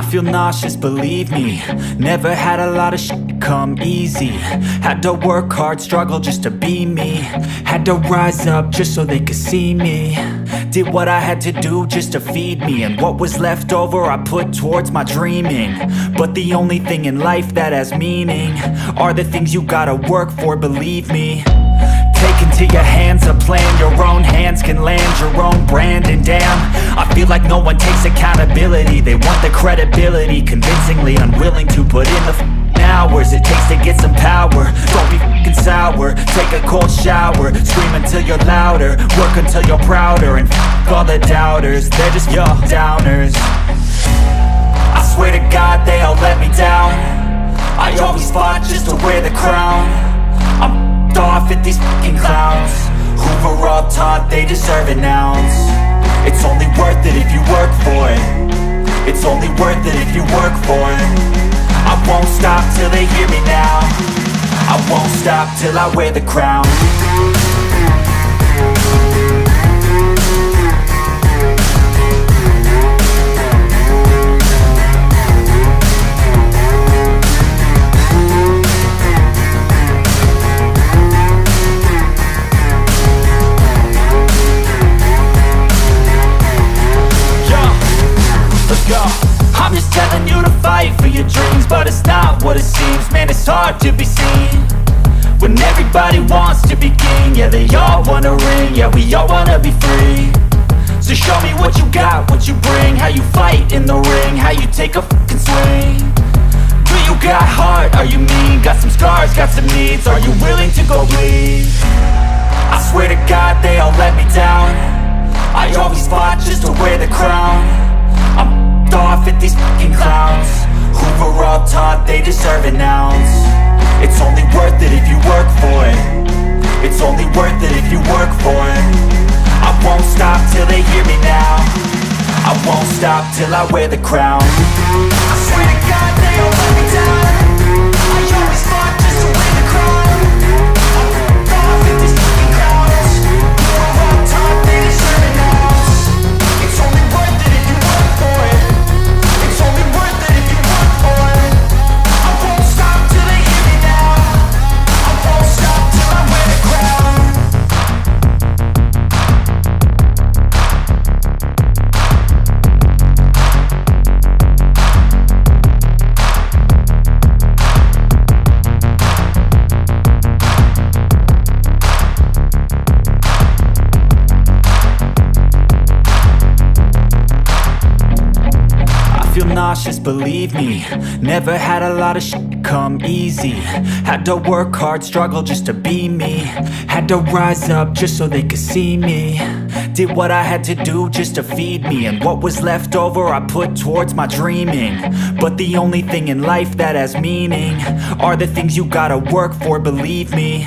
I feel nauseous, believe me. Never had a lot of shit come easy. Had to work hard, struggle just to be me. Had to rise up just so they could see me. Did what I had to do just to feed me, and what was left over I put towards my dreaming. But the only thing in life that has meaning are the things you gotta work for, believe me. Take into your hands a plan, your own hands can land your own brand. And damn, I feel like no one takes accountability. They want the credibility, convincingly unwilling to put in the hours it takes to get some power. Don't be f***ing sour, take a cold shower. Scream until you're louder, work until you're prouder. And f*** all the doubters, they're just your downers. I swear to God they all let me down. I always fought just to wear the crown. I'm off at these fucking clowns who were all taught they deserve an ounce. It's only worth it if you work for it. It's only worth it if you work for it. I won't stop till they hear me now. I won't stop till I wear the crown. I'm just telling you to fight for your dreams, but it's not what it seems. Man, it's hard to be seen when everybody wants to be king. Yeah, they all wanna ring, yeah, we all wanna be free. So show me what you got, what you bring, how you fight in the ring, how you take a fucking swing. Do you got heart, are you mean? Got some scars, got some needs, are you willing to go bleed? I swear to God they all let me down. I always fought just to wear the crown. I'm off at these fucking clowns who were all taught they deserve an ounce. It's only worth it if you work for it. It's only worth it if you work for it. I won't stop till they hear me now. I won't stop till I wear the crown. I swear to God they all let me down. I always fought just to wear the crown. I'm off at these fucking clowns who were all taught they deserve an ounce. It's only worth it if you work for it. It's only worth it if you work for it. I won't stop till they hear me now. I won't stop till I wear the crown. Nauseous, believe me. Never had a lot of shit come easy. Had to work hard, struggle just to be me. Had to rise up just so they could see me. Did what I had to do just to feed me, and what was left over I put towards my dreaming. But the only thing in life that has meaning are the things you gotta work for, believe me.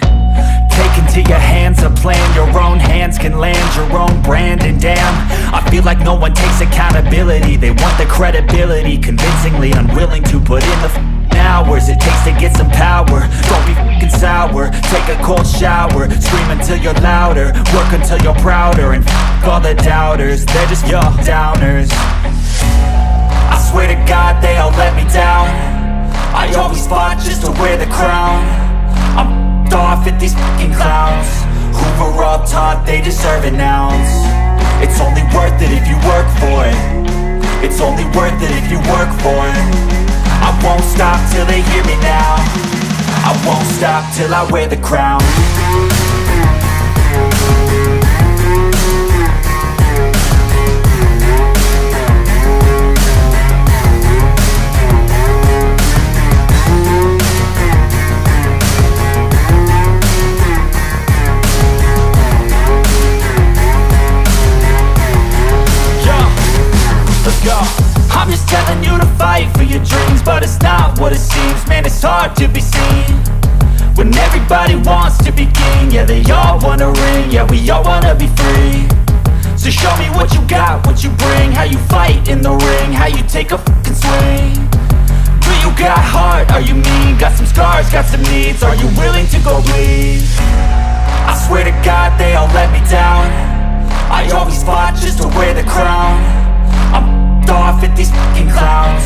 Take into your hands a plan, your own hands can land your own brand. And damn, I feel like no one takes accountability. They want the credibility, convincingly unwilling to put in the hours it takes to get some power. Don't be fucking sour, take a cold shower. Scream until you're louder, work until you're prouder. And all the doubters, they're just your downers. I swear to God they all let me down. I always fought just to wear the crown. I'm off at these fucking clowns who were all taught they deserve an ounce. It's only worth it if you work for it. It's only worth it if you work for it. I won't stop till they hear me now. I won't stop till I wear the crown. I'm just telling you to fight for your dreams, but it's not what it seems. Man, it's hard to be seen when everybody wants to be king. Yeah, they all wanna ring, yeah, we all wanna be free. So show me what you got, what you bring, how you fight in the ring, how you take a fucking swing. Do you got heart, are you mean? Got some scars, got some needs, are you willing to go bleed? I swear to God they all let me down. I always fought just to wear the crown. I'm off at these fucking clowns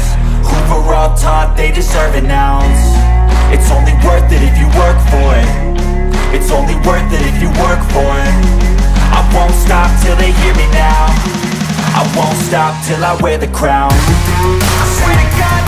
deserve an ounce. It's only worth it if you work for it. It's only worth it if you work for it. I won't stop till they hear me now. I won't stop till I wear the crown. I swear to God